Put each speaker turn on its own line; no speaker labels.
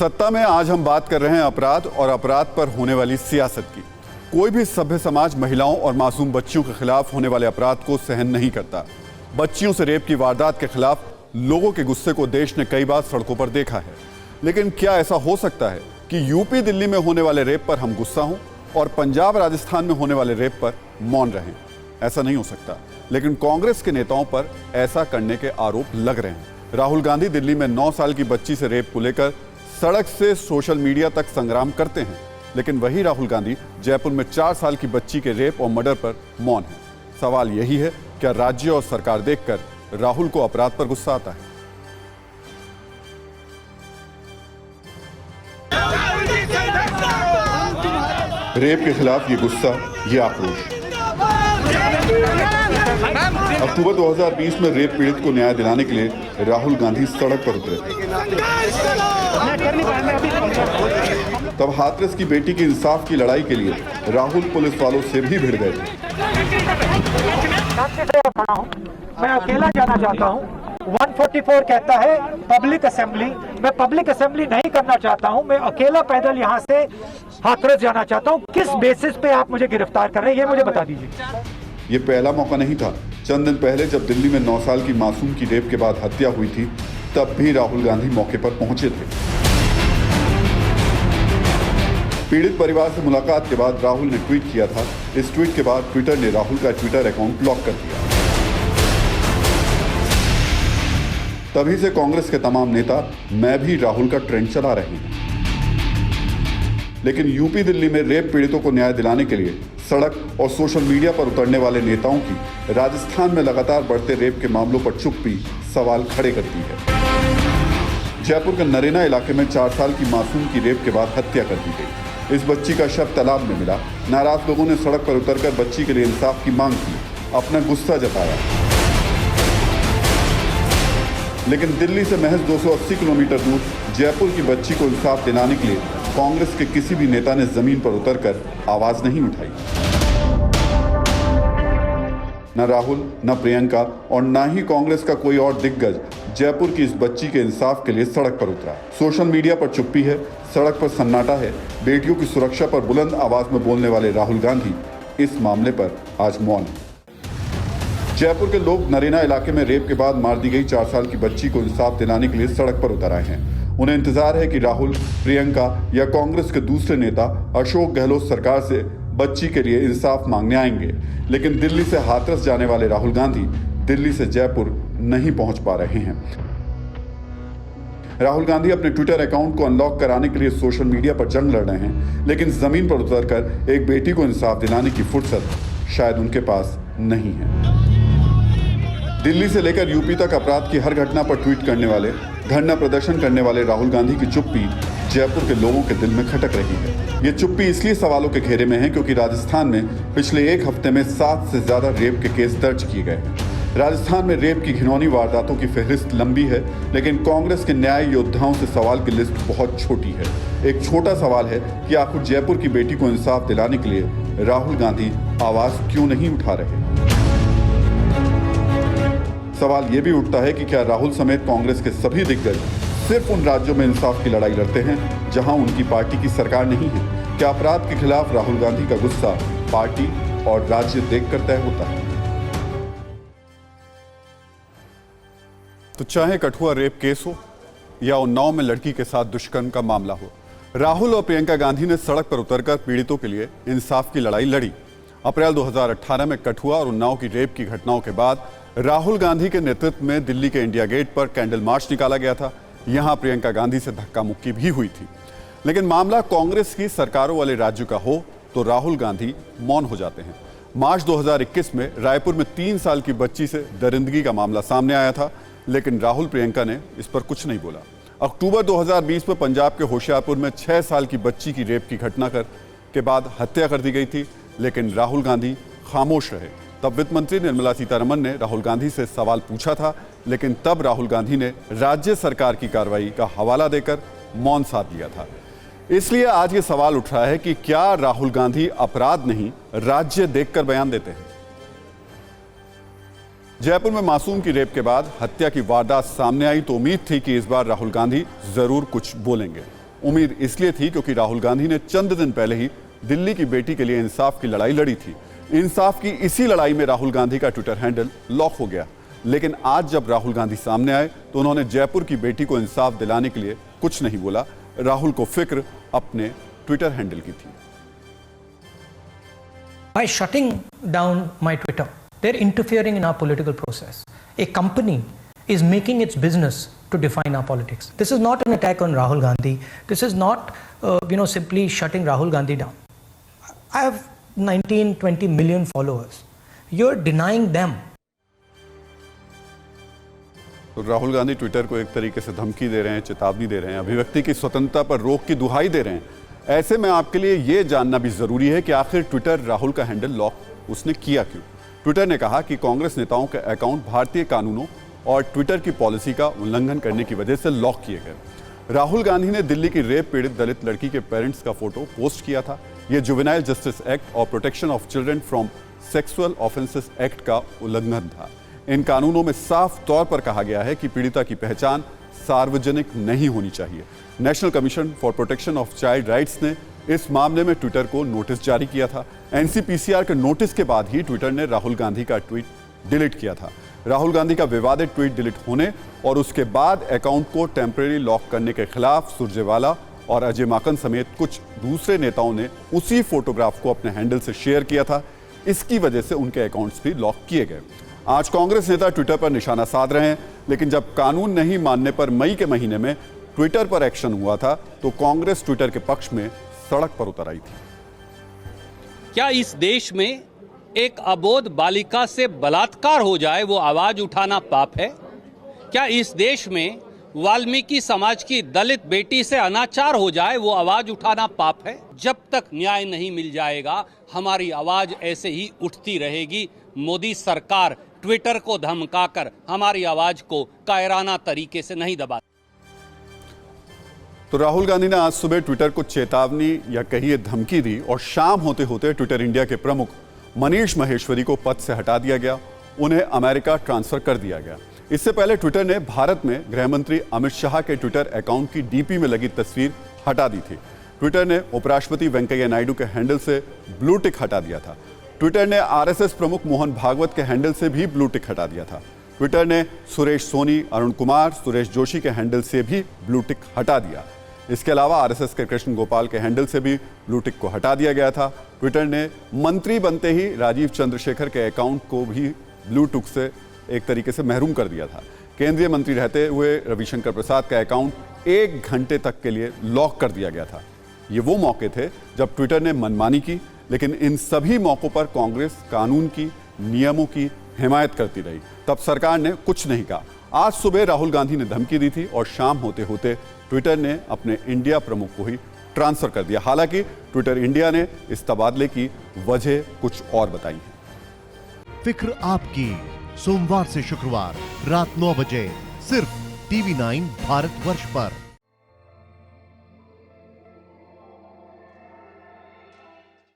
सत्ता में आज हम बात कर रहे हैं अपराध और अपराध पर होने वाली सियासत की। कोई भी सभ्य समाज महिलाओं और मासूम बच्चियों के खिलाफ होने वाले अपराध को सहन नहीं करता। बच्चियों से रेप की वारदात के खिलाफ लोगों के गुस्से को देश ने कई बार सड़कों पर देखा है, लेकिन क्या ऐसा हो सकता है कि यूपी दिल्ली में होने वाले रेप पर हम गुस्सा हों और पंजाब राजस्थान में होने वाले रेप पर मौन रहें? ऐसा नहीं हो सकता, लेकिन कांग्रेस के नेताओं पर ऐसा करने के आरोप लग रहे हैं। राहुल गांधी दिल्ली में 9 साल की बच्ची से रेप को लेकर सड़क से सोशल मीडिया तक संग्राम करते हैं, लेकिन वही राहुल गांधी जयपुर में 4 साल की बच्ची के रेप और मर्डर पर मौन है। सवाल यही है, क्या राज्य और सरकार देखकर राहुल को अपराध पर गुस्सा आता है? रेप के खिलाफ ये गुस्सा, ये आक्रोश। अक्टूबर 2020 में रेप पीड़ित को न्याय दिलाने के लिए राहुल गांधी सड़क पर उतरे थे। तब हाथरस की बेटी की इंसाफ की लड़ाई के लिए राहुल पुलिस वालों से भी भिड़ गए थे।
मैं अकेला जाना चाहता हूँ। 144 कहता है पब्लिक असेंबली। मैं पब्लिक असेंबली नहीं करना चाहता हूँ। मैं अकेला पैदल यहाँ से हाथरस जाना चाहता हूँ। किस बेसिस पे आप मुझे गिरफ्तार कर रहे हैं, ये मुझे बता दीजिए।
ये पहला मौका नहीं था। चंद दिन पहले जब दिल्ली में 9 साल की मासूम की रेप के बाद हत्या हुई थी, तब भी राहुल गांधी मौके पर पहुंचे थे। पीड़ित परिवार से मुलाकात के बाद राहुल ने ट्वीट किया था। इस ट्वीट के बाद ट्विटर ने राहुल का ट्विटर अकाउंट ब्लॉक कर दिया। तभी से कांग्रेस के तमाम नेता मैं भी राहुल का ट्रेंड चला रहे हैं। लेकिन यूपी दिल्ली में रेप पीड़ितों को न्याय दिलाने के लिए सड़क और सोशल मीडिया पर उतरने वाले नेताओं की राजस्थान में लगातार बढ़ते रेप के मामलों पर चुप्पी सवाल खड़े करती है। जयपुर के नरेना इलाके में 4 साल की मासूम की रेप के बाद हत्या कर दी गई। इस बच्ची का शव तालाब में मिला। नाराज लोगों ने सड़क पर उतरकर बच्ची के लिए इंसाफ की मांग की, अपना गुस्सा जताया। लेकिन दिल्ली से महज 280 किलोमीटर दूर जयपुर की बच्ची को इंसाफ दिलाने के लिए कांग्रेस के किसी भी नेता ने जमीन पर उतरकर आवाज नहीं उठाई। न राहुल, न प्रियंका और न ही कांग्रेस का कोई और दिग्गज जयपुर की इस बच्ची के इंसाफ के लिए सड़क पर उतरा। सोशल मीडिया पर चुप्पी है, सड़क पर सन्नाटा है। बेटियों की सुरक्षा पर बुलंद आवाज में बोलने वाले राहुल गांधी इस मामले पर आज मौन है। जयपुर के लोग नरेना इलाके में रेप के बाद मार दी गई 4 साल की बच्ची को इंसाफ दिलाने के लिए सड़क पर उतर आए हैं। उन्हें इंतजार है कि राहुल, प्रियंका या कांग्रेस के दूसरे नेता अशोक गहलोत सरकार से बच्ची के लिए इंसाफ मांगने आएंगे। लेकिन दिल्ली से हाथरस जाने वाले राहुल गांधी दिल्ली से जयपुर नहीं पहुंच पा रहे हैं। राहुल गांधी अपने ट्विटर अकाउंट को अनलॉक कराने के लिए सोशल मीडिया पर जंग लड़ रहे हैं, लेकिन जमीन पर उतरकर एक बेटी को इंसाफ दिलाने की फुर्सत शायद उनके पास नहीं है। दिल्ली से लेकर यूपी तक अपराध की हर घटना पर ट्वीट करने वाले, धरना प्रदर्शन करने वाले राहुल गांधी की चुप्पी जयपुर के लोगों के दिल में खटक रही है। ये चुप्पी इसलिए सवालों के घेरे में है क्योंकि राजस्थान में पिछले 1 हफ्ते में 7 से ज्यादा रेप के केस दर्ज किए गए हैं। राजस्थान में रेप की घिनौनी वारदातों की फहरिस्त लंबी है, लेकिन कांग्रेस के न्याय योद्धाओं से सवाल की लिस्ट बहुत छोटी है। एक छोटा सवाल है कि आखिर जयपुर की बेटी को इंसाफ दिलाने के लिए राहुल गांधी आवाज क्यों नहीं उठा रहे? सवाल यह भी उठता है कि क्या राहुल समेत कांग्रेस के सभी दिग्गज सिर्फ उन राज्यों में इंसाफ की लड़ाई लड़ते हैं जहां उनकी पार्टी की सरकार नहीं है? क्या अपराध के खिलाफ राहुल गांधी का गुस्सा पार्टी और राज्य देखकर तय होता है? तो चाहे कठुआ रेप केस हो या उन्नाव में लड़की के साथ दुष्कर्म का मामला हो, राहुल और प्रियंका गांधी ने सड़क पर उतरकर पीड़ितों के लिए इंसाफ की लड़ाई लड़ी। अप्रैल 2018 में कठुआ और उन्नाव की रेप की घटनाओं के बाद राहुल गांधी के नेतृत्व में दिल्ली के इंडिया गेट पर कैंडल मार्च निकाला गया था। यहां प्रियंका गांधी से धक्का मुक्की भी हुई थी। लेकिन मामला कांग्रेस की सरकारों वाले राज्य का हो तो राहुल गांधी मौन हो जाते हैं। मार्च 2021 में रायपुर में 3 साल की बच्ची से दरिंदगी का मामला सामने आया था, लेकिन राहुल प्रियंका ने इस पर कुछ नहीं बोला। अक्टूबर 2020 में पंजाब के होशियारपुर में 6 साल की बच्ची की रेप की घटना के बाद हत्या कर दी गई थी, लेकिन राहुल गांधी खामोश रहे। तब वित्त मंत्री निर्मला सीतारमण ने राहुल गांधी से सवाल पूछा था, लेकिन तब राहुल गांधी ने राज्य सरकार की कार्रवाई का हवाला देकर मौन साध लिया था। इसलिए आज ये सवाल उठ रहा है कि क्या राहुल गांधी अपराध नहीं राज्य देखकर बयान देते हैं? जयपुर में मासूम की रेप के बाद हत्या की वारदात सामने आई तो उम्मीद थी कि इस बार राहुल गांधी जरूर कुछ बोलेंगे। उम्मीद इसलिए थी क्योंकि राहुल गांधी ने चंद दिन पहले ही दिल्ली की बेटी के लिए इंसाफ की लड़ाई लड़ी थी। इंसाफ की इसी लड़ाई में राहुल गांधी का ट्विटर हैंडल लॉक हो गया। लेकिन आज जब राहुल गांधी सामने आए तो उन्होंने जयपुर की बेटी को इंसाफ दिलाने के लिए कुछ नहीं बोला। राहुल को फिक्र अपने ट्विटर हैंडल की थी।
By shutting down my Twitter, they're interfering in our political process. A company is making its business to define our politics. This is not an attack on Rahul Gandhi. This is not, simply shutting Rahul Gandhi down. I have 19, 20 million followers. You're denying them.
तो Rahul Gandhi Twitter को एक तरीके से धमकी दे रहे हैं, चेतावनी दे रहे हैं, अभिव्यक्ति की स्वतंत्रता पर रोक की दुहाई दे रहे हैं। ऐसे में आपके लिए यह जानना भी जरूरी है कि आखिर ट्विटर राहुल का हैंडल लॉक उसने किया क्यों। ट्विटर ने कहा कि कांग्रेस नेताओं के अकाउंट भारतीय कानूनों और ट्विटर की पॉलिसी का उल्लंघन करने की वजह से लॉक किए गए। राहुल गांधी ने दिल्ली की रेप पीड़ित दलित लड़की के पेरेंट्स का फोटो पोस्ट किया था। यह जुवेनाइल जस्टिस एक्ट और protection of children from sexual offences act का उल्लंघन था। इन कानूनों में साफ तौर पर कहा गया है कि पीड़िता की पहचान सार्वजनिक नहीं होनी चाहिए। National commission for protection of child rights ने इस मामले में ट्विटर को नोटिस जारी किया था। एनसीपीसीआर के नोटिस के बाद ही ट्विटर ने राहुल गांधी का ट्वीट डिलीट किया था। राहुल गांधी का विवादित ट्वीट डिलीट होने और उसके बाद अकाउंट को टेम्परेरी लॉक करने के खिलाफ सुरजेवाला और अजय माकन समेत कुछ दूसरे नेताओं ने उसी फोटोग्राफ को अपने हैंडल से शेयर किया था। इसकी वजह से उनके अकाउंट्स भी लॉक किए गए। आज कांग्रेस नेता ट्विटर पर निशाना साध रहे हैं, लेकिन जब कानून नहीं मानने पर मई के महीने में ट्विटर पर एक्शन हुआ था तो कांग्रेस ट्विटर के पक्ष में सड़क पर उतर आई थी।
क्या इस देश में एक अबोध बालिका से बलात्कार हो जाए वो आवाज उठाना पाप है? क्या इस देश में वाल्मीकि समाज की दलित बेटी से अनाचार हो जाए वो आवाज उठाना पाप है? जब तक न्याय नहीं मिल जाएगा हमारी आवाज ऐसे ही उठती रहेगी। मोदी सरकार ट्विटर को धमकाकर हमारी आवाज को कायराना तरीके से नहीं दबा।
तो राहुल गांधी ने आज सुबह ट्विटर को चेतावनी या कहिए धमकी दी और शाम होते होते ट्विटर इंडिया के प्रमुख मनीष महेश्वरी को पद से हटा दिया गया। उन्हें अमेरिका ट्रांसफर कर दिया गया। इससे पहले ट्विटर ने भारत में गृह मंत्री अमित शाह के ट्विटर अकाउंट की डीपी में लगी तस्वीर हटा दी थी। ट्विटर ने उपराष्ट्रपति वेंकैया नायडू के हैंडल से ब्लू टिक हटा दिया था। ट्विटर ने आरएसएस प्रमुख मोहन भागवत के हैंडल से भी ब्लू टिक हटा दिया था। ट्विटर ने सुरेश सोनी, अरुण कुमार, सुरेश जोशी के हैंडल से भी ब्लू टिक हटा दिया। इसके अलावा आरएसएस के कृष्ण गोपाल के हैंडल से भी ब्लू टिक को हटा दिया गया था। ट्विटर ने मंत्री बनते ही राजीव चंद्रशेखर के अकाउंट को भी ब्लू टिक से एक तरीके से महरूम कर दिया था। केंद्रीय मंत्री रहते हुए रविशंकर प्रसाद का अकाउंट 1 घंटे तक के लिए लॉक कर दिया गया था। ये वो मौके थे जब ट्विटर ने मनमानी की, लेकिन इन सभी मौकों पर कांग्रेस कानून की, नियमों की हिमायत करती रही। तब सरकार ने कुछ नहीं कहा। आज सुबह राहुल गांधी ने धमकी दी थी और शाम होते होते ट्विटर ने अपने इंडिया प्रमुख को ही ट्रांसफर कर दिया। हालांकि ट्विटर इंडिया ने इस तबादले की वजह कुछ और बताई है।
फिक्र आपकी, सोमवार से शुक्रवार रात 9 बजे सिर्फ TV9 भारतवर्ष पर।